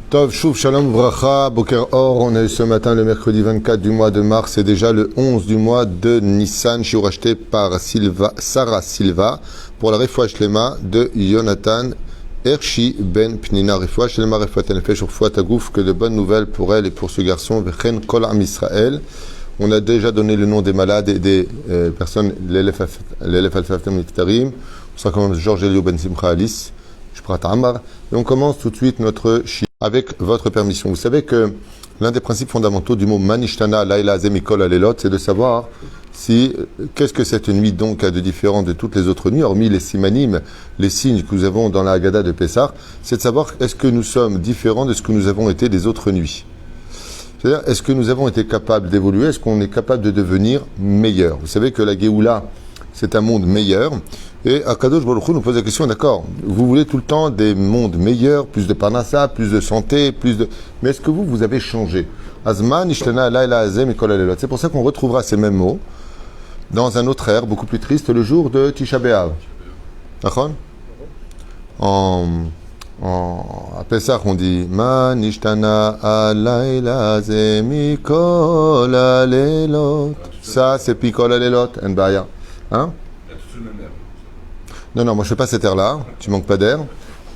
Tov, Shuv, Shalom, Vracha, Boker Or. On est ce matin le mercredi 24 du mois de mars et déjà le 11 du mois de Nissan, shiur acheté par Sarah Silva pour la Refoua Shlema de Jonathan Hershi Ben Pnina. Refoua Shlema, Refoua Tenefesh, Refoua Tagouf, que de bonnes nouvelles pour elle et pour ce garçon, Vechen Kol Am Israël. On a déjà donné le nom des malades et des personnes, l'Elef Al-Faftem Niktarim. On sera comme Georges Elio Ben Simcha Alice, Shprat Amar. Et on commence tout de suite notre shiur avec votre permission. Vous savez que l'un des principes fondamentaux du mot Manishtana Laila Zemikol Alelot, c'est de savoir si, qu'est-ce que cette nuit donc a de différent de toutes les autres nuits, hormis les simanim, les signes que nous avons dans la Haggadah de Pessah, c'est de savoir est-ce que nous sommes différents de ce que nous avons été des autres nuits. C'est-à-dire, est-ce que nous avons été capables d'évoluer, est-ce qu'on est capable de devenir meilleur. Vous savez que la Géoula, c'est un monde meilleur. Et Akadosh Baruch Hu nous pose la question, d'accord, vous voulez tout le temps des mondes meilleurs, plus de parnassa, plus de santé, plus de... Mais est-ce que vous avez changé? Azman, Ishtana, Laila, Azem, Ekol Alelot. C'est pour ça qu'on retrouvera ces mêmes mots dans un autre ère, beaucoup plus triste, le jour de Tisha B'Av. D'accord? À Pessah, on dit Man Ishtana, Laila, Azem, Ekol Alelot. Ça, c'est Pikol Alelot, en Baya. Hein? Non, moi je fais pas cette air-là, tu manques pas d'air.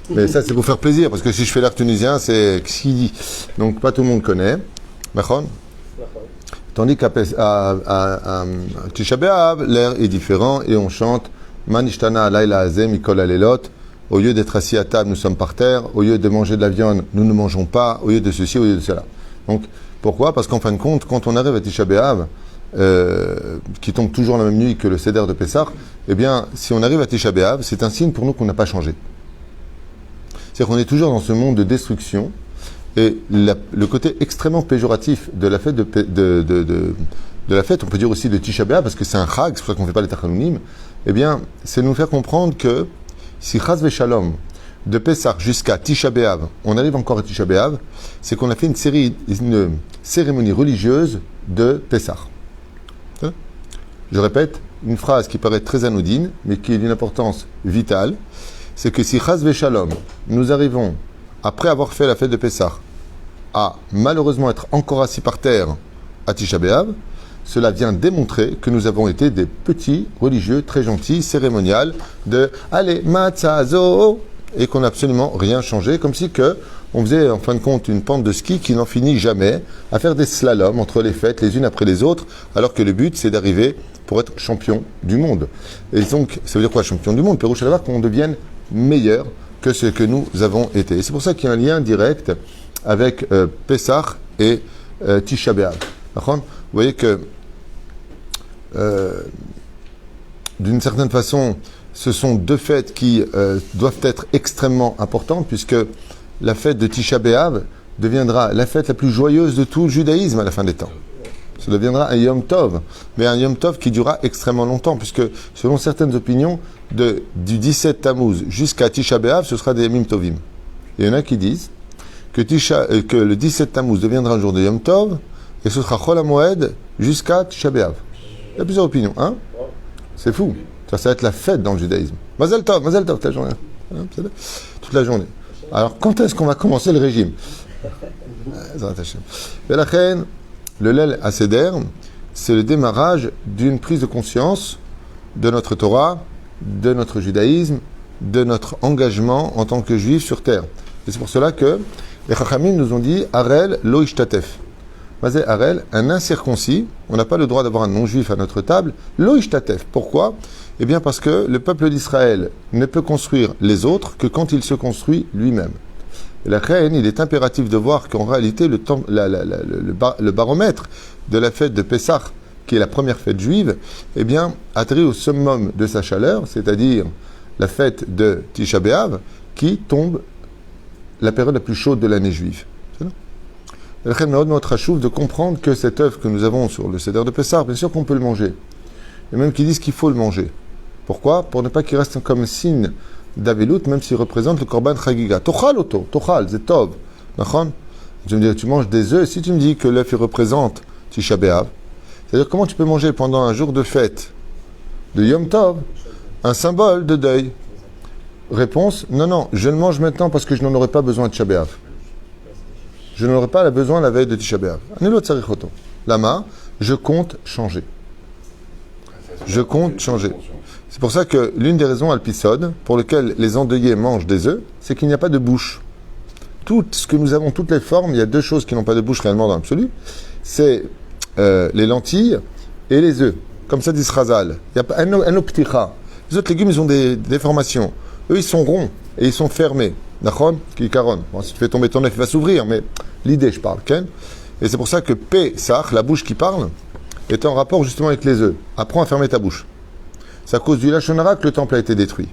Mais ça c'est pour faire plaisir, parce que si je fais l'air tunisien, c'est Ksidi. Donc pas tout le monde connaît. Machon. Tandis qu'à Tisha B'Av, l'air est différent et on chante Manishtana Laila Azem Mikol Alelot. Au lieu d'être assis à table, nous sommes par terre. Au lieu de manger de la viande, nous ne mangeons pas. Au lieu de ceci, au lieu de cela. Donc pourquoi? Parce qu'en fin de compte, quand on arrive à Tisha B'Av, qui tombe toujours la même nuit que le Seder de Pessah, eh bien, si on arrive à Tisha B'Av, c'est un signe pour nous qu'on n'a pas changé. C'est-à-dire qu'on est toujours dans ce monde de destruction, et le côté extrêmement péjoratif de la fête, de la fête, on peut dire aussi de Tisha B'Av, parce que c'est un chag, c'est pour ça qu'on ne fait pas les tachanunim, eh bien, c'est nous faire comprendre que si Chaz Veshalom, de Pessah jusqu'à Tisha B'Av, on arrive encore à Tisha B'Av, c'est qu'on a fait une cérémonie religieuse de Pessah. Je répète, une phrase qui paraît très anodine, mais qui est d'une importance vitale, c'est que si Chaz Veshalom, nous arrivons, après avoir fait la fête de Pessah, à malheureusement être encore assis par terre à Tisha B'Av, cela vient démontrer que nous avons été des petits religieux très gentils, cérémonial, de « Allez, matzazo !» et qu'on n'a absolument rien changé, comme si on faisait en fin de compte une pente de ski qui n'en finit jamais, à faire des slaloms entre les fêtes, les unes après les autres, alors que le but c'est d'arriver pour être champion du monde. Et donc, ça veut dire quoi, champion du monde? Pérouche à la qu'on devienne meilleur que ce que nous avons été. Et c'est pour ça qu'il y a un lien direct avec Pessah et Tisha B'Av. Vous voyez que, d'une certaine façon, ce sont deux fêtes qui doivent être extrêmement importantes, puisque la fête de Tisha B'Av deviendra la fête la plus joyeuse de tout le judaïsme à la fin des temps. Ça deviendra un Yom Tov, mais un Yom Tov qui durera extrêmement longtemps, puisque selon certaines opinions, du 17 Tammuz jusqu'à Tisha B'Av, ce sera des Yom Tovim. Et il y en a qui disent que le 17 Tammuz deviendra un jour de Yom Tov, et ce sera Chol HaMoed jusqu'à Tisha B'Av. Il y a plusieurs opinions, hein? C'est fou. Ça va être la fête dans le judaïsme. Mazel Tov, toute la journée. Hein, toute la journée. Alors, quand est-ce qu'on va commencer le régime? Et la reine, le Leil HaSeder, c'est le démarrage d'une prise de conscience de notre Torah, de notre judaïsme, de notre engagement en tant que juifs sur terre. Et c'est pour cela que les Chachamim nous ont dit Harel lo ishtatef. Mazé Harel, un incirconcis, on n'a pas le droit d'avoir un non-juif à notre table, lo ishtatef. Pourquoi? Eh bien parce que le peuple d'Israël ne peut construire les autres que quand il se construit lui-même. Et la reine, il est impératif de voir qu'en réalité, le baromètre de la fête de Pessah, qui est la première fête juive, eh bien, atterrit au summum de sa chaleur, c'est-à-dire la fête de Tisha B'Av, qui tombe la période la plus chaude de l'année juive. La reine m'a demandé de comprendre que cette œuvre que nous avons sur le Seder de Pessah, bien sûr qu'on peut le manger. Et même qu'ils disent qu'il faut le manger. Pourquoi? Pour ne pas qu'il reste comme signe d'Avelut, même s'il représente le Korban Chagiga. Tochal auto, Tochal, c'est Tov. Tu me dis, tu manges des œufs. Si tu me dis que l'œuf il représente Tisha B'Av, c'est-à-dire comment tu peux manger pendant un jour de fête de Yom Tov un symbole de deuil? Réponse, non, je le mange maintenant parce que je n'en aurai pas besoin de Tisha B'Av. je n'aurai pas besoin la veille de Tisha B'Av. Anilo tzarich oto. Lama, je compte changer. Je compte changer. C'est pour ça que l'une des raisons alpisode pour lesquelles les endeuillés mangent des œufs, c'est qu'il n'y a pas de bouche. Tout ce que nous avons, toutes les formes, il y a deux choses qui n'ont pas de bouche réellement dans l'absolu, c'est les lentilles et les œufs. Comme ça dit Srazal. Il y a pas un opticha. Les autres légumes, ils ont des déformations. Eux, ils sont ronds et ils sont fermés. D'accord ? Qui caronne. Bon, si tu fais tomber ton œuf, il va s'ouvrir, mais l'idée, je parle. Okay ? Et c'est pour ça que Pesach, la bouche qui parle, est en rapport justement avec les œufs. Apprends à fermer ta bouche. C'est à cause du Lachon Hara que le temple a été détruit.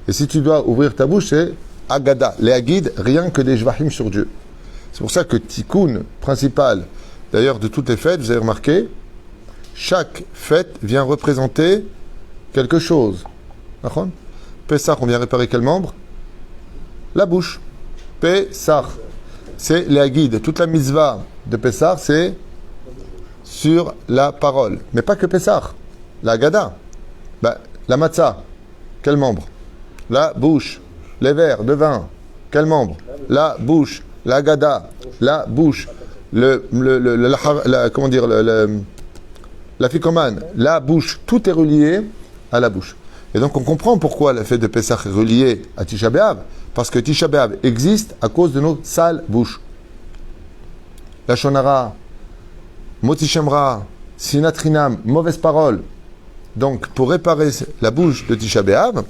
Et si tu dois ouvrir ta bouche, c'est Agada, les Agid, rien que des Jvahim sur Dieu. C'est pour ça que Tikkun principal, d'ailleurs de toutes les fêtes, vous avez remarqué, chaque fête vient représenter quelque chose. D'accord ? Pessah, on vient réparer quel membre ? La bouche. Pessah, c'est les Agid. Toute la mitzvah de Pessah, c'est sur la parole. Mais pas que Pessah. La Agada. La matzah, quel membre ? La bouche. Les verres de vin, quel membre ? La bouche. La Agada, la bouche. La ficomane, la bouche. Tout est relié à la bouche. Et donc on comprend pourquoi la fête de Pessah est reliée à Tisha B'Av, parce que Tisha B'Av existe à cause de nos sales bouches. Lachon Hara, Moti Shem Ra, Sinat Chinam, mauvaise parole. Donc pour réparer la bouche de Tisha B'Av,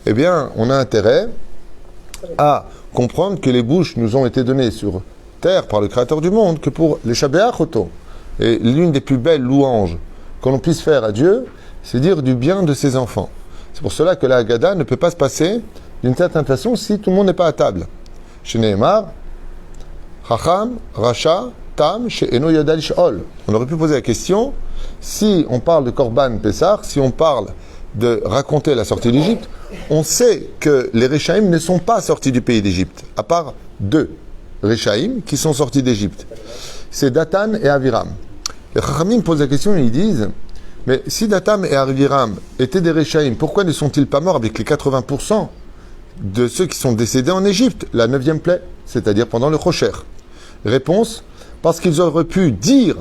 eh bien on a intérêt à comprendre que les bouches nous ont été données sur terre par le Créateur du monde que pour les Shabbat Choto. Et l'une des plus belles louanges que l'on puisse faire à Dieu, c'est dire du bien de ses enfants. C'est pour cela que la Haggadah ne peut pas se passer d'une certaine façon si tout le monde n'est pas à table. Chez Nehemar, Chacham, Racha, Tam, chez Eno Yadal Sh'ol. On aurait pu poser la question, si on parle de Korban Pessah, si on parle de raconter la sortie d'Égypte, on sait que les Réchaïm ne sont pas sortis du pays d'Égypte, à part deux Réchaïm qui sont sortis d'Égypte. C'est Datan et Aviram. Les Chachamim posent la question et ils disent, mais si Datan et Aviram étaient des Réchaïm, pourquoi ne sont-ils pas morts avec les 80% de ceux qui sont décédés en Égypte, la 9e plaie, c'est-à-dire pendant le Chocher? Réponse, parce qu'ils auraient pu dire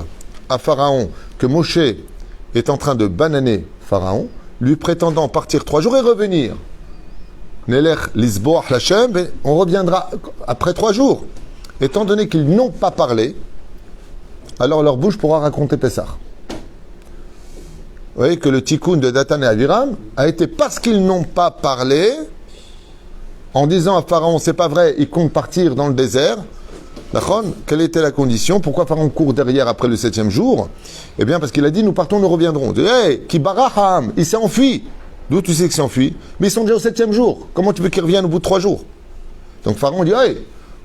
à Pharaon que Moshe est en train de bananer Pharaon, lui prétendant partir 3 jours et revenir. Nelech Lisboach Lachem, on reviendra après 3 jours. Étant donné qu'ils n'ont pas parlé, alors leur bouche pourra raconter Pessah. Vous voyez que le tikkun de Datan et Aviram a été parce qu'ils n'ont pas parlé, en disant à Pharaon, c'est pas vrai, il compte partir dans le désert. D'accord ? Quelle était la condition ? Pourquoi Pharaon court derrière après le 7e jour ? Eh bien, parce qu'il a dit, nous partons, nous reviendrons. Il dit, hey, Kibaraham, il s'est enfui. D'où tu sais qu'il s'est enfui ? Mais ils sont déjà au 7e jour. Comment tu veux qu'ils reviennent au bout de 3 jours ? Donc Pharaon dit, hey,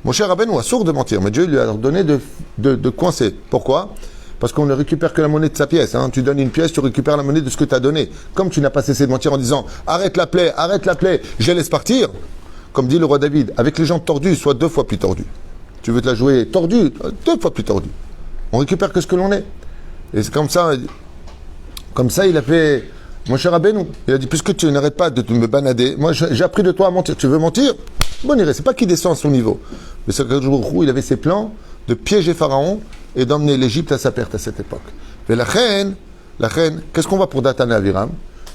mon cher Rabbeinu a sourd de mentir, mais Dieu lui a ordonné de coincer. Pourquoi ? Parce qu'on ne récupère que la monnaie de sa pièce. Hein. Tu donnes une pièce, tu récupères la monnaie de ce que tu as donné. Comme tu n'as pas cessé de mentir en disant, arrête la plaie, je laisse partir. Comme dit le roi David, avec les jambes tordues, soit 2 fois plus tordues. Tu veux te la jouer tordue, 2 fois plus tordue. On récupère que ce que l'on est. Et c'est comme ça, il a fait, mon cher Rabbeinu, il a dit, puisque tu n'arrêtes pas de me banader, moi j'ai appris de toi à mentir. Tu veux mentir ? Bon, c'est pas qu'il descend à son niveau. Mais c'est qu'un jour où il avait ses plans de piéger Pharaon et d'emmener l'Égypte à sa perte à cette époque. Mais la reine, qu'est-ce qu'on voit pour Datan et Aviram ?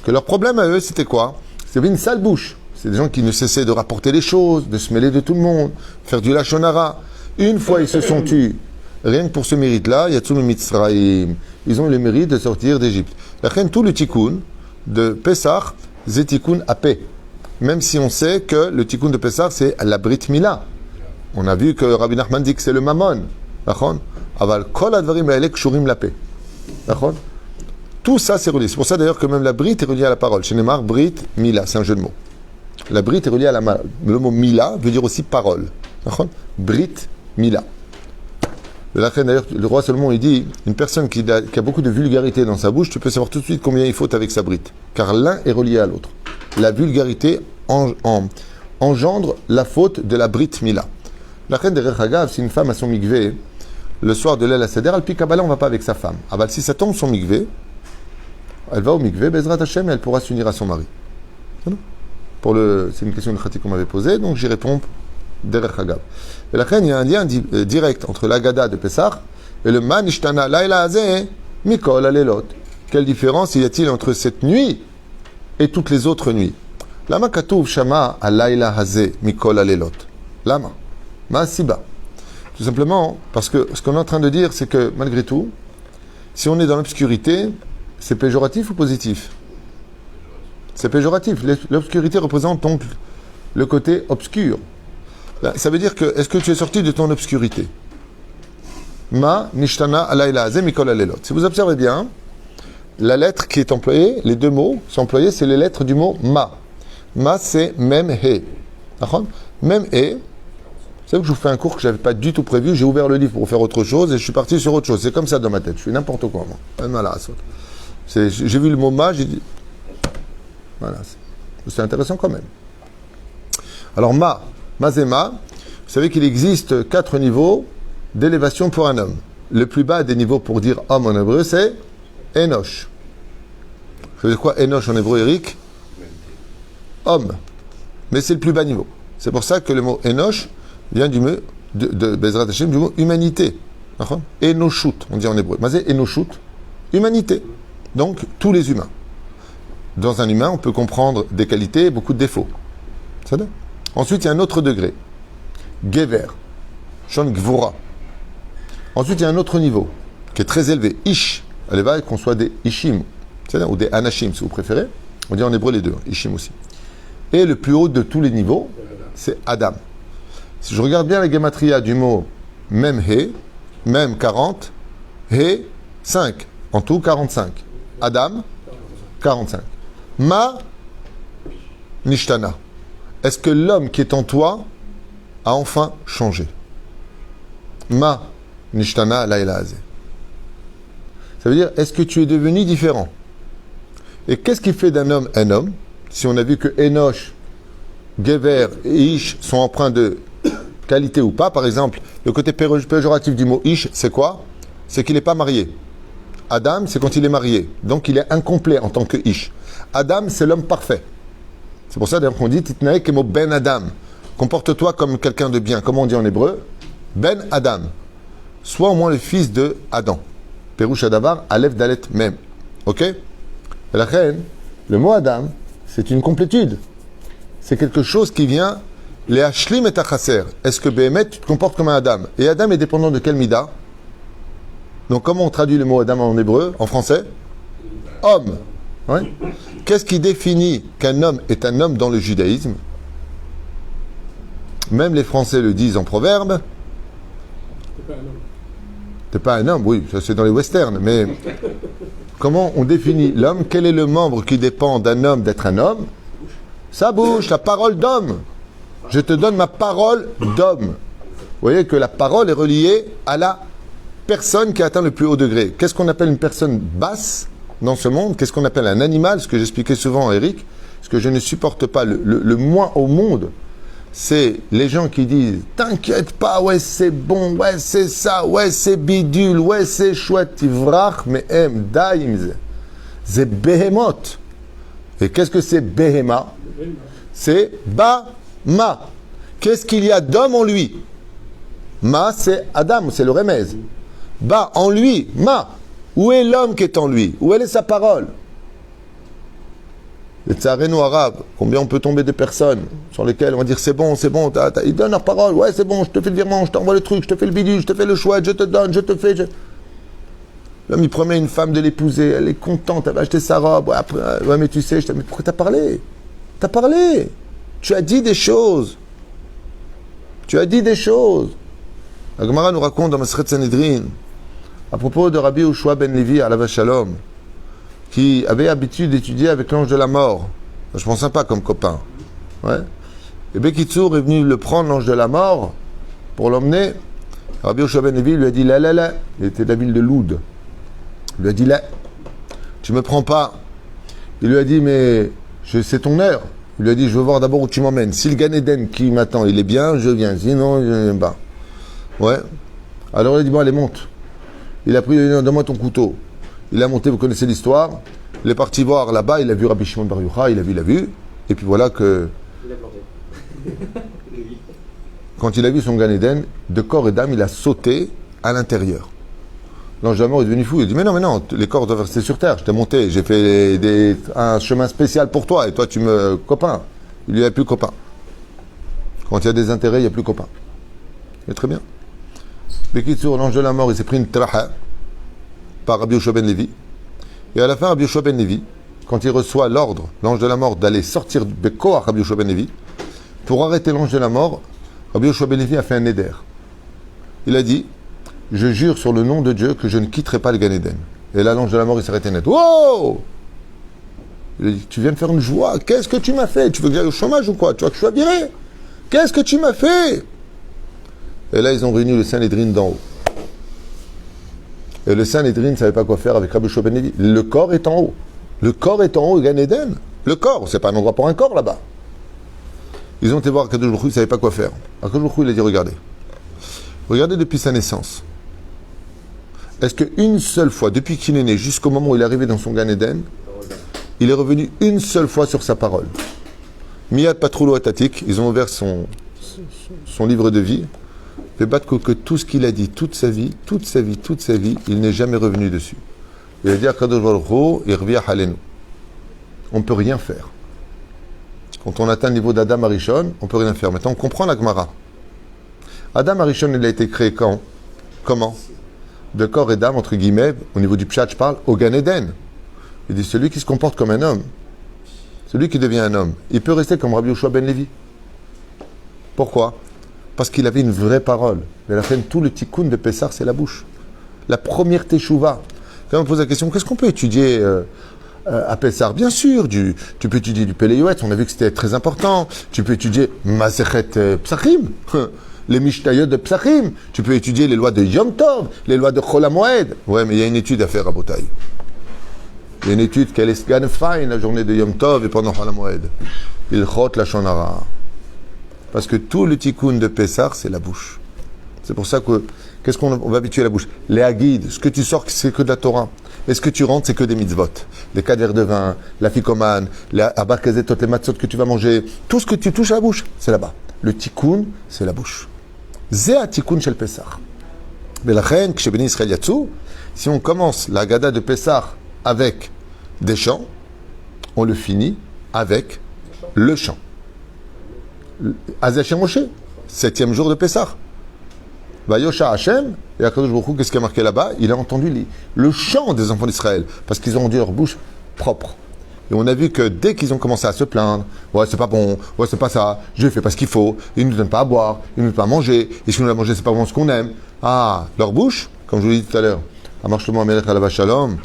Que leur problème à eux, c'était quoi ? C'était une sale bouche. C'est des gens qui ne cessaient de rapporter les choses, de se mêler de tout le monde, faire du Lachon Hara. Une fois, ils se sont tus. Rien que pour ce mérite-là, Yatsum Mitzrayim. Ils ont le mérite de sortir d'Égypte. La reine, tout le tikkun de Pessah, c'est tikkun à paix. Même si on sait que le tikkun de Pessah, c'est la Brit Mila. On a vu que Rabbi Nachman dit que c'est le Mammon. D'accord ? Aval kol advarim ha'elek shurim la paix. D'accord ? Tout ça, c'est relié. C'est pour ça d'ailleurs que même la Brit est reliée à la parole. Chez Neymar, Brit Mila, c'est un jeu de mots. La Brit est reliée à le mot Mila veut dire aussi parole. D'accord ? Brit Mila. D'ailleurs, le roi Salomon, il dit, une personne qui a beaucoup de vulgarité dans sa bouche, tu peux savoir tout de suite combien il faut avec sa brite. Car l'un est relié à l'autre. La vulgarité engendre la faute de la brite mila. La reine de Rechagav, si une femme a son mikvé, le soir de l'El Seder, al Kabbalah, on ne va pas avec sa femme. Ah bah, si ça tombe son mikvé, elle va au mikvé, Bezrat Hashem, et elle pourra s'unir à son mari. C'est une question de pratique qu'on m'avait posée, donc j'y réponds derech hagav. Et la reine, il y a un lien direct entre l'Agada de Pessah et le Man Ishtana Laila Hazeh Mikol Alelot. Quelle différence y a-t-il entre cette nuit et toutes les autres nuits? Lama Katuv Shama Alayla Hazeh Mikol Alelot. Lama. Ma Siba. Tout simplement parce que ce qu'on est en train de dire, c'est que malgré tout, si on est dans l'obscurité, c'est péjoratif ou positif? C'est péjoratif. L'obscurité représente donc le côté obscur. Ça veut dire que, est-ce que tu es sorti de ton obscurité? Ma nishtana alayla hazeh mikol alelot. Si vous observez bien, la lettre qui est employée, les deux mots sont employés, c'est les lettres du mot ma. Ma, c'est mem he. Mem he. Vous savez que je vous fais un cours que je n'avais pas du tout prévu. J'ai ouvert le livre pour faire autre chose et je suis parti sur autre chose. C'est comme ça dans ma tête. Je fais n'importe quoi, moi. J'ai vu le mot ma, j'ai dit. Voilà. C'est intéressant quand même. Alors, Mazema, vous savez qu'il existe 4 niveaux d'élévation pour un homme. Le plus bas des niveaux pour dire homme en hébreu, c'est Enosh. Vous savez quoi Enosh en hébreu, Eric? Homme. Mais c'est le plus bas niveau. C'est pour ça que le mot Enosh vient du mot de Bezrat Hashem, du mot humanité. Enoshut, on dit en hébreu. Mazé Enoshut, humanité. Donc, tous les humains. Dans un humain, on peut comprendre des qualités et beaucoup de défauts. Ça donne. Ensuite, il y a un autre degré. Gever. Shon Gvura. Ensuite, il y a un autre niveau qui est très élevé. Ish. Allez, va qu'on soit des Ishim. C'est-à-dire, ou des Anashim, si vous préférez. On dit en hébreu les deux. Ishim aussi. Et le plus haut de tous les niveaux, c'est Adam. Si je regarde bien la gematria du mot Mem He, Mem 40, He 5. En tout, 45. Adam, 45. Ma Nishtana. Est-ce que l'homme qui est en toi a enfin changé? Ma Nishtana Laila Hazeh. Ça veut dire, est-ce que tu es devenu différent? Et qu'est-ce qui fait d'un homme un homme? Si on a vu que Enosh, Gever et Ish sont empreints de qualité ou pas, par exemple, le côté péjoratif du mot Ish, c'est quoi? C'est qu'il n'est pas marié. Adam, c'est quand il est marié. Donc, il est incomplet en tant que Ish. Adam, c'est l'homme parfait. C'est pour ça d'ailleurs qu'on dit Titnae kemo ben Adam. Comporte-toi comme quelqu'un de bien. Comment on dit en hébreu? Ben Adam. Sois au moins le fils de Adam. Perouche Adavar, Aleph Dalet Mem. Ok? Et la reine, le mot Adam, c'est une complétude. C'est quelque chose qui vient les hashlim et tachaser. Est-ce que Béhémet, tu te comportes comme un Adam? Et Adam est dépendant de quel mida? Donc comment on traduit le mot Adam en hébreu, en français? Homme. Ouais. Qu'est-ce qui définit qu'un homme est un homme dans le judaïsme? Même les Français le disent en proverbe. T'es pas un homme, oui, ça c'est dans les westerns, mais comment on définit l'homme? Quel est le membre qui dépend d'un homme d'être un homme? Sa bouche, la parole d'homme. Je te donne ma parole d'homme. Vous voyez que la parole est reliée à la personne qui atteint le plus haut degré. Qu'est-ce qu'on appelle une personne basse dans ce monde? Qu'est-ce qu'on appelle un animal? Ce que j'expliquais souvent à Eric, ce que je ne supporte pas le moins au monde, c'est les gens qui disent « T'inquiète pas, ouais c'est bon, ouais c'est ça, ouais c'est bidule, ouais c'est chouette, ivrach, mais em, daim, c'est behemoth. » Et qu'est-ce que c'est behema? C'est ba-ma. Qu'est-ce qu'il y a d'homme en lui? Ma, c'est Adam, c'est le remez. Ba, en lui, ma. Où est l'homme qui est en lui? Où est sa parole? Les tsareno arabes, combien on peut tomber des personnes sur lesquelles on va dire c'est bon, ils donnent leur parole, ouais c'est bon, je te fais le virement, je t'envoie le truc, je te fais le bidule, je te fais le chouette, je te donne, je te fais... L'homme il promet une femme de l'épouser, elle est contente, elle va acheter sa robe, ouais, après, ouais mais tu sais, mais pourquoi t'as parlé? T'as parlé, tu as dit des choses. Tu as dit des choses. La Gemara nous raconte dans Masechet Sanhedrin, à propos de Rabbi Yehoshua ben Levi, alav shalom, qui avait l'habitude d'étudier avec l'ange de la mort. Je pense sympa comme copain. Ouais. Et Bekitsour est venu le prendre, l'ange de la mort, pour l'emmener. Rabbi Yehoshua ben Levi lui a dit, là. Il était de la ville de Loud. Il lui a dit, là, tu me prends pas. Il lui a dit, mais c'est ton heure. Il lui a dit, je veux voir d'abord où tu m'emmènes. Si le Gan Eden qui m'attend, il est bien, je viens. Sinon, je ne viens pas. Ouais. Alors il a dit, bon, allez, monte. Il a pris, donne-moi ton couteau. Il a monté, vous connaissez l'histoire. Il est parti voir là-bas, il a vu Rabbi Shimon Bar Yochai, il a vu. Et puis voilà que... Il a planté. quand il a vu son Gan Eden, de corps et d'âme, il a sauté à l'intérieur. L'ange de la mort est devenu fou. Il dit, mais non, les corps doivent rester sur terre. Je t'ai monté, j'ai fait un chemin spécial pour toi. Et toi, tu me... Copain. Il n'y a plus copain. Quand il y a des intérêts, il n'y a plus copain. C'est très bien. Bekitsour, l'ange de la mort, il s'est pris une traha par Rabbi Yoshua ben Levi. Et à la fin, Rabbi Yoshua ben Levi, quand il reçoit l'ordre, l'ange de la mort, d'aller sortir de Beko à Rabbi Yoshua ben Levi, pour arrêter l'ange de la mort, Rabbi Yoshua ben Levi a fait un éder. Il a dit, je jure sur le nom de Dieu que je ne quitterai pas le Gan Eden. Et là, l'ange de la mort, il s'est arrêté net. Wow! Il a dit, tu viens me faire une joie. Qu'est-ce que tu m'as fait? Tu veux que j'aille au chômage ou quoi? Tu vois que je sois viré? Qu'est-ce que tu m'as fait? Et là, ils ont réuni le Sanhédrin d'en haut. Et le Sanhédrin ne savait pas quoi faire avec Rabbi Yoshua ben Levi. Le corps est en haut. Le corps est en haut au Gan Eden. Le corps, c'est pas un endroit pour un corps là-bas. Ils ont été voir Akadosh Baruch Hu, ils ne savaient pas quoi faire. Akadosh Baruch Hu, il a dit, regardez depuis sa naissance. Est-ce qu'une seule fois, depuis qu'il est né, jusqu'au moment où il est arrivé dans son Gan Eden, il est revenu une seule fois sur sa parole? Miyad Patroulo Atatik, ils ont ouvert son livre de vie. Que tout ce qu'il a dit, toute sa vie, il n'est jamais revenu dessus. Il a dit à Kadosh Baruch Hu, il revient à l'enu. On ne peut rien faire. Quand on atteint le niveau d'Adam Arishon, on ne peut rien faire. Maintenant, on comprend la Gemara. Adam Arishon, il a été créé quand? Comment? De corps et d'âme, entre guillemets, au niveau du Pshat, je parle, au Gan Eden. Il dit, celui qui se comporte comme un homme, celui qui devient un homme, il peut rester comme Rabbi Yoshua ben Levi. Pourquoi? Parce qu'il avait une vraie parole. Mais la fin, tout le tikkun de Pessah, c'est la bouche. La première teshuva. Quand on pose la question, qu'est-ce qu'on peut étudier à Pessah? Bien sûr, tu peux étudier du Pele Yoetz, on a vu que c'était très important. Tu peux étudier Masechet Psachim, les Mishnayot de Psachim. Tu peux étudier les lois de Yom Tov, les lois de Chol HaMoed. Ouais, mais il y a une étude à faire à Botaï. Il y a une étude qu'elle est Sgan Fine, la journée de Yom Tov et pendant Chol HaMoed. Il chot la Shonara. Parce que tout le tikkun de Pessah, c'est la bouche. C'est pour ça que, qu'est-ce qu'on va habituer la bouche? Les haguides, ce que tu sors, c'est que de la Torah. Et ce que tu rentres, c'est que des mitzvot. Les cadres de vin, la ficomane, les abarkazetot, les matzot que tu vas manger. Tout ce que tu touches à la bouche, c'est là-bas. Le tikkun, c'est la bouche. Zéa tikkun shel Pessah. Mais la reine, Kshebeni Israël Yatsou, si on commence la Haggadah de Pessah avec des chants, on le finit avec le chant. Azeh Moshe, 7e jour de Pessah. Vayosha Hashem, et Akadosh Baruch Hu, qu'est-ce qui a marqué là-bas? Il a entendu le chant des enfants d'Israël, parce qu'ils ont rendu leur bouche propre. Et on a vu que dès qu'ils ont commencé à se plaindre, ouais, c'est pas bon, ouais, c'est pas ça, je fais pas ce qu'il faut, ils ne nous donnent pas à boire, ils ne nous donnent pas à manger, et si nous a mangé, c'est pas vraiment ce qu'on aime. Ah, leur bouche, comme je vous l'ai dit tout à l'heure, Amarshlomo Amelech Alav Shalom,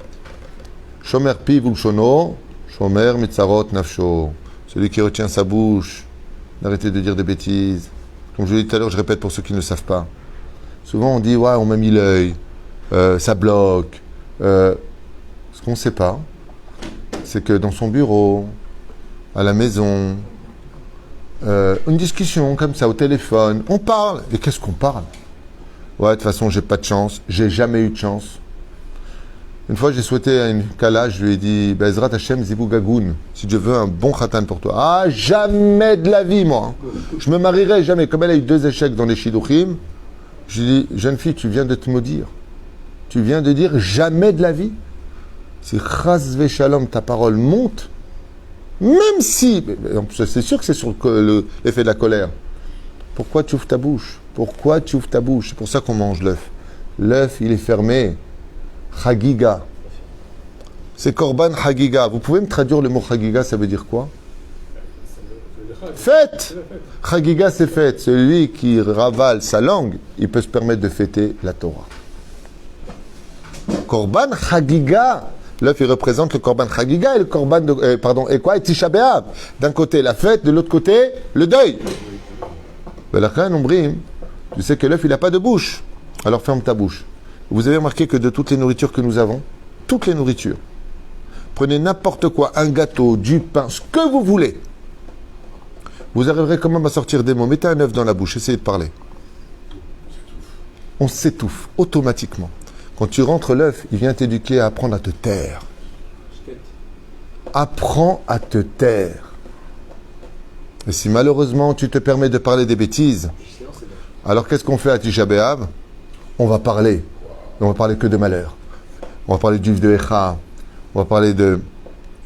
Shomer Piv Ulshono, Shomer Mitzarot Nafsho, celui qui retient sa bouche, d'arrêter de dire des bêtises. Comme je l'ai dit tout à l'heure, je répète pour ceux qui ne le savent pas. Souvent on dit, ouais, on m'a mis l'œil, ça bloque. Ce qu'on ne sait pas, c'est que dans son bureau, à la maison, une discussion comme ça au téléphone, on parle. Et qu'est-ce qu'on parle? Ouais, de toute façon, j'ai pas de chance, j'ai jamais eu de chance. Une fois, j'ai souhaité à une Kala, je lui ai dit, Bezrat Hashem Zibou Gagoun, si Dieu veut un bon khatan pour toi. Ah, jamais de la vie, moi. Je me marierai jamais. Comme elle a eu 2 échecs dans les Shidduchim, je lui ai dit, jeune fille, tu viens de te maudire. Tu viens de dire jamais de la vie. Si Chaz Veshalom, ta parole monte, même si, c'est sûr que c'est sur l'effet de la colère. Pourquoi tu ouvres ta bouche? Pourquoi tu ouvres ta bouche? C'est pour ça qu'on mange l'œuf. L'œuf, il est fermé. Chagiga. C'est Korban Chagiga. Vous pouvez me traduire le mot Chagiga, ça veut dire quoi? Fête. Chagiga, c'est fête. Celui qui ravale sa langue, il peut se permettre de fêter la Torah. Korban Chagiga. L'œuf, il représente le Korban Chagiga et le Korban de, et quoi? Et Tisha B'Av. D'un côté, la fête, de l'autre côté, le deuil. Tu sais que l'œuf, il n'a pas de bouche. Alors ferme ta bouche. Vous avez remarqué que de toutes les nourritures que nous avons, toutes les nourritures, prenez n'importe quoi, un gâteau, du pain, ce que vous voulez. Vous arriverez quand même à sortir des mots. Mettez un œuf dans la bouche, essayez de parler. On s'étouffe automatiquement. Quand tu rentres l'œuf, il vient t'éduquer à apprendre à te taire. Apprends à te taire. Et si malheureusement tu te permets de parler des bêtises, Alors qu'est-ce qu'on fait à Tisha B'Av? On va parler. On va parler que de malheur. On va parler du livre de Echa. On va parler de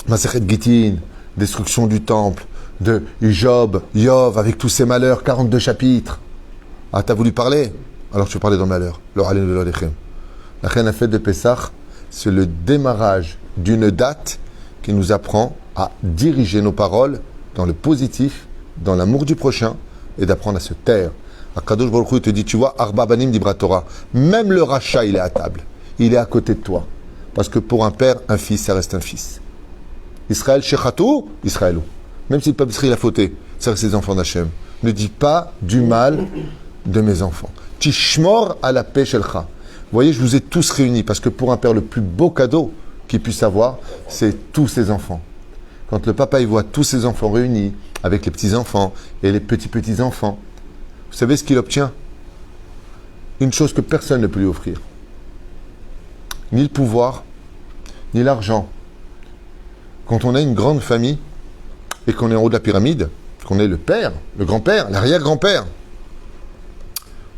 Masechet Gittin, destruction du temple, de Job, Yov, avec tous ses malheurs, 42 chapitres. Ah, t'as voulu parler? Alors tu veux parler dans le malheur. La fête de Pessah, c'est le démarrage d'une date qui nous apprend à diriger nos paroles dans le positif, dans l'amour du prochain et d'apprendre à se taire. Akadosh Baruch Hu te dit, tu vois, Arba Banim d'Ibra Torah, même le rachat, il est à table. Il est à côté de toi. Parce que pour un père, un fils, ça reste un fils. Israël Shechatou, Israëlou. Même si le peuple Israël a fauté, ça reste les enfants d'Hachem. Ne dis pas du mal de mes enfants. Tishmor à la paix shelcha. Vous voyez, je vous ai tous réunis parce que pour un père, le plus beau cadeau qu'il puisse avoir, c'est tous ses enfants. Quand le papa il voit tous ses enfants réunis, avec les petits-enfants et les petits-petits-enfants, vous savez ce qu'il obtient? Une chose que personne ne peut lui offrir. Ni le pouvoir, ni l'argent. Quand on a une grande famille et qu'on est en haut de la pyramide, qu'on est le père, le grand-père, l'arrière-grand-père,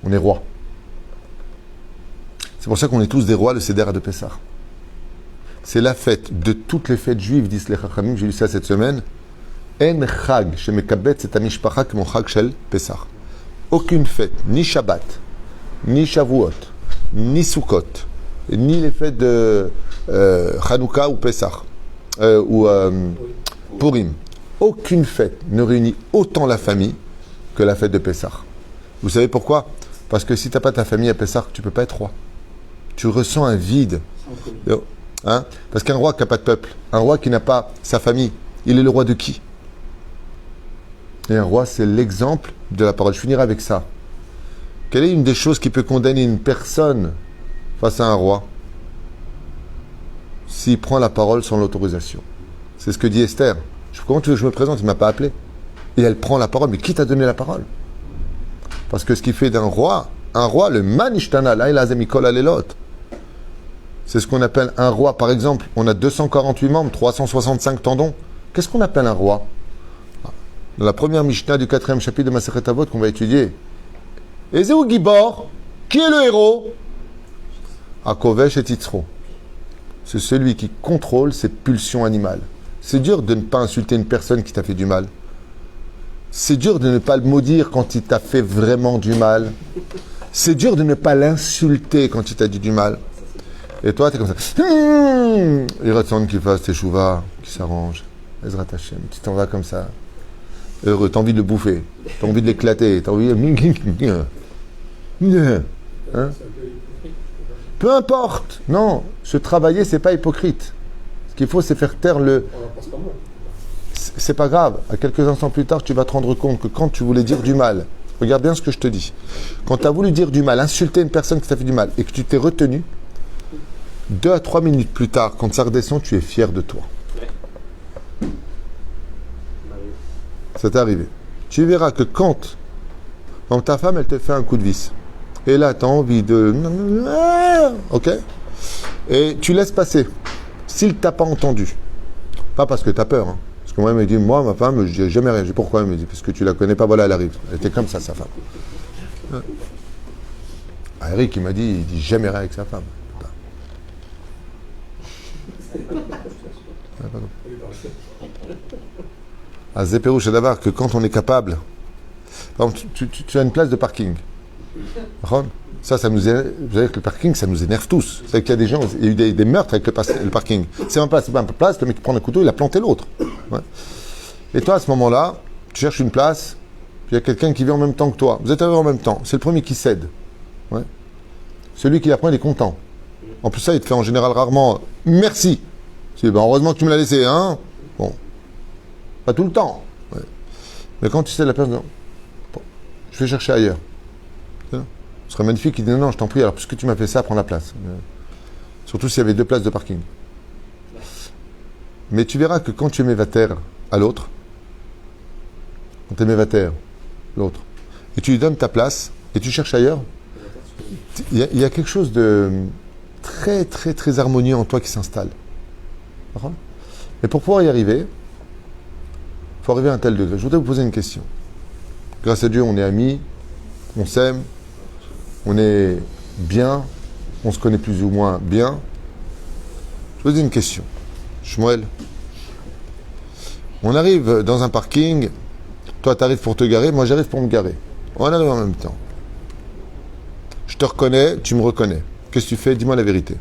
on est roi. C'est pour ça qu'on est tous des rois, le Seder de Pessah. C'est la fête de toutes les fêtes juives, disent les Chachamim, j'ai lu ça cette semaine. En chag, shemekabet, c'est amishpacha comme chag shel Pessah. Aucune fête, ni Shabbat, ni Shavuot, ni Sukkot, ni les fêtes de Hanouka ou Pessah, ou Purim. Aucune fête ne réunit autant la famille que la fête de Pessah. Vous savez pourquoi? Parce que si tu n'as pas ta famille à Pessah, tu ne peux pas être roi. Tu ressens un vide. Hein? Parce qu'un roi qui n'a pas de peuple, un roi qui n'a pas sa famille, il est le roi de qui? Et un roi, c'est l'exemple de la parole. Je finirai avec ça. Quelle est une des choses qui peut condamner une personne face à un roi? S'il prend la parole sans l'autorisation. C'est ce que dit Esther. Comment tu veux que je me présente? Il ne m'a pas appelé. Et elle prend la parole. Mais qui t'a donné la parole? Parce que ce qui fait d'un roi, un roi, le manishtana, là il a zemikol alelot. C'est ce qu'on appelle un roi. Par exemple, on a 248 membres, 365 tendons. Qu'est-ce qu'on appelle un roi? Dans la première Mishnah du 4e chapitre de Masechet Avot qu'on va étudier. Ezeu Gibor, qui est le héros? Akovesh et Titzro. C'est celui qui contrôle ses pulsions animales. C'est dur de ne pas insulter une personne qui t'a fait du mal. C'est dur de ne pas le maudire quand il t'a fait vraiment du mal. C'est dur de ne pas l'insulter quand il t'a dit du mal. Et toi, tu es comme ça. Il retourne qu'il fasse tes chouvas, qu'il s'arrange. Ezrat Hashem, tu t'en vas comme ça. Heureux, t'as envie de le bouffer. T'as envie de l'éclater. T'as envie de... Hein? Peu importe. Non, se travailler, c'est pas hypocrite. Ce qu'il faut, c'est faire taire le... C'est pas grave. À quelques instants plus tard, tu vas te rendre compte que quand tu voulais dire du mal, regarde bien ce que je te dis. Quand tu as voulu dire du mal, insulter une personne qui t'a fait du mal et que tu t'es retenu, 2 à 3 minutes plus tard, quand ça redescend, tu es fier de toi. Ça t'est arrivé. Tu verras que quand ta femme, elle te fait un coup de vis, et là, tu as envie de... Ok? Et tu laisses passer. S'il t'a pas entendu, pas parce que tu as peur, hein. Parce que moi, il me dit, moi, ma femme, je n'ai jamais rien. Je dis, pourquoi? Il me dit, parce que tu la connais pas, voilà, elle arrive. Elle était comme ça, sa femme. Ah, Eric, il m'a dit, il dit jamais rien avec sa femme. À Zéperou, c'est d'abord que quand on est capable, par exemple, tu as une place de parking. Ça nous énerve. Vous savez que le parking, ça nous énerve tous. C'est qu'il y a des gens, il y a eu des meurtres avec le parking. C'est pas une place, le mec qui prend un couteau, il a planté l'autre. Ouais. Et toi, à ce moment-là, tu cherches une place, puis il y a quelqu'un qui vient en même temps que toi. Vous êtes arrivés en même temps. C'est le premier qui cède. Ouais. Celui qui la prend, il est content. En plus, ça, il te fait en général rarement « Merci ». Tu dis « Heureusement que tu me l'as laissé, hein ?» Bon. Pas tout le temps. Ouais. Mais quand tu sais la personne, bon, je vais chercher ailleurs. Ce serait magnifique qu'il dise non, je t'en prie, alors puisque tu m'as fait ça, prends la place. Surtout s'il y avait 2 places de parking. Mais tu verras que quand tu mets vater à l'autre, quand tu mets vater l'autre, et tu lui donnes ta place, et tu cherches ailleurs, il y a quelque chose de très, très, très harmonieux en toi qui s'installe. Et pour pouvoir y arriver, il faut arriver à un tel degré. Je voudrais vous poser une question. Grâce à Dieu, on est amis. on s'aime, on est bien, on se connaît plus ou moins bien. Je vous pose une question. Shmuel, on arrive dans un parking, toi tu arrives pour te garer, moi j'arrive pour me garer. On arrive en même temps. Je te reconnais, tu me reconnais. Qu'est-ce que tu fais? Dis-moi la vérité.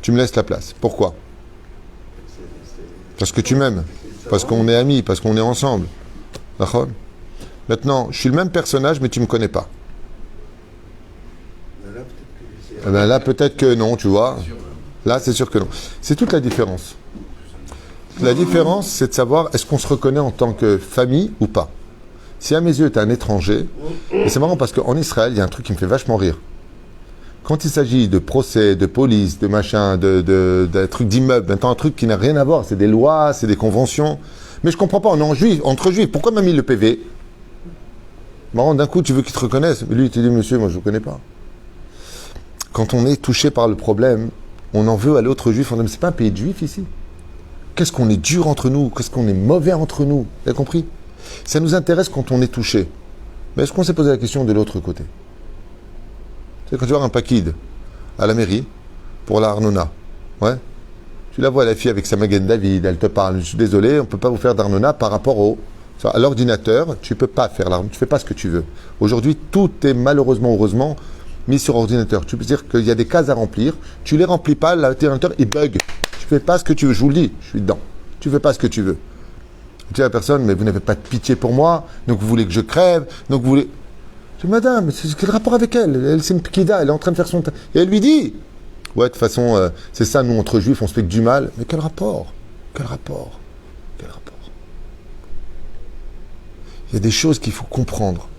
Tu me laisses la place. Pourquoi? Parce que tu m'aimes, parce qu'on est amis, parce qu'on est ensemble. D'accord? Maintenant, je suis le même personnage, mais tu ne me connais pas. Eh ben là, peut-être que non, tu vois. Là, c'est sûr que non. C'est toute la différence. La différence, c'est de savoir est-ce qu'on se reconnaît en tant que famille ou pas. Si à mes yeux, tu es un étranger, et c'est marrant parce qu'en Israël, il y a un truc qui me fait vachement rire. Quand il s'agit de procès, de police, de machin, de trucs d'immeubles, maintenant un truc qui n'a rien à voir, c'est des lois, c'est des conventions. Mais je comprends pas, on est en juif, entre juifs, pourquoi m'a mis le PV? Marrant, d'un coup, tu veux qu'il te reconnaisse. Mais lui, il te dit, monsieur, moi je ne vous connais pas. Quand on est touché par le problème, on en veut à l'autre juif, on dit, mais c'est pas un pays de juifs ici. Qu'est-ce qu'on est dur entre nous, qu'est-ce qu'on est mauvais entre nous. Vous avez compris? Ça nous intéresse quand on est touché. Mais est-ce qu'on s'est posé la question de l'autre côté? C'est quand tu vois un paquide à la mairie pour la Arnona. Ouais. Tu la vois, la fille avec sa Magen David, elle te parle. Je suis désolé, on ne peut pas vous faire d'Arnona par rapport à l'ordinateur. Tu ne peux pas faire l'Arnona, tu ne fais pas ce que tu veux. Aujourd'hui, tout est malheureusement, heureusement, mis sur ordinateur. Tu peux dire qu'il y a des cases à remplir. Tu ne les remplis pas, l'ordinateur, il bug. Tu ne fais pas ce que tu veux. Je vous le dis, je suis dedans. Tu ne fais pas ce que tu veux. Tu dis à la personne, mais vous n'avez pas de pitié pour moi, donc vous voulez que je crève, donc vous voulez... Je dis, madame, c'est quel rapport avec elle? Elle, c'est une pkida, elle est en train de faire son... Et elle lui dit, ouais, de toute façon, c'est ça, nous, entre juifs, on se fait que du mal. Mais quel rapport? Quel rapport? Quel rapport? Il y a des choses qu'il faut comprendre.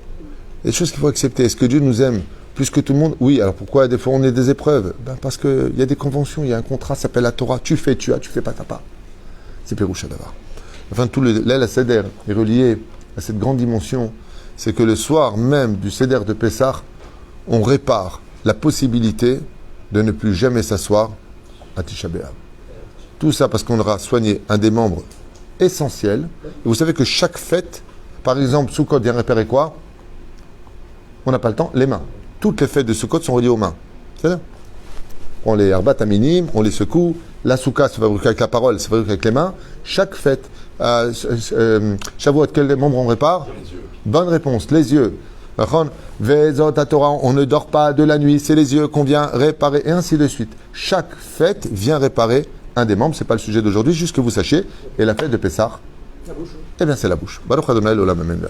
Il y a des choses qu'il faut accepter. Est-ce que Dieu nous aime plus que tout le monde? Oui. Alors pourquoi des fois on est des épreuves? Parce qu'il y a des conventions, il y a un contrat, ça s'appelle la Torah. Tu fais, tu as, tu fais pas, t'as pas. C'est Péroucha d'avoir. Enfin, tout l'aile à Seder est relié à cette grande dimension. C'est que le soir même du Seder de Pessah, on répare la possibilité de ne plus jamais s'asseoir à Tisha B'Av. Tout ça parce qu'on aura soigné un des membres essentiels. Et vous savez que chaque fête, par exemple, Sukkot vient réparer quoi? On n'a pas le temps, les mains. Toutes les fêtes de Sukkot sont reliées aux mains. C'est-à-dire, on les herbat à minime, on les secoue. La soukha se fabrique avec la parole, se fabrique avec les mains. Chaque fête, Shavuot, quel membre on répare? Bonne réponse, les yeux. Vezot Torah, on ne dort pas de la nuit, c'est les yeux qu'on vient réparer, et ainsi de suite. Chaque fête vient réparer un des membres, c'est pas le sujet d'aujourd'hui, juste que vous sachiez. Et la fête de Pessah, eh bien c'est la bouche. Baruch Adonai l'olam amen.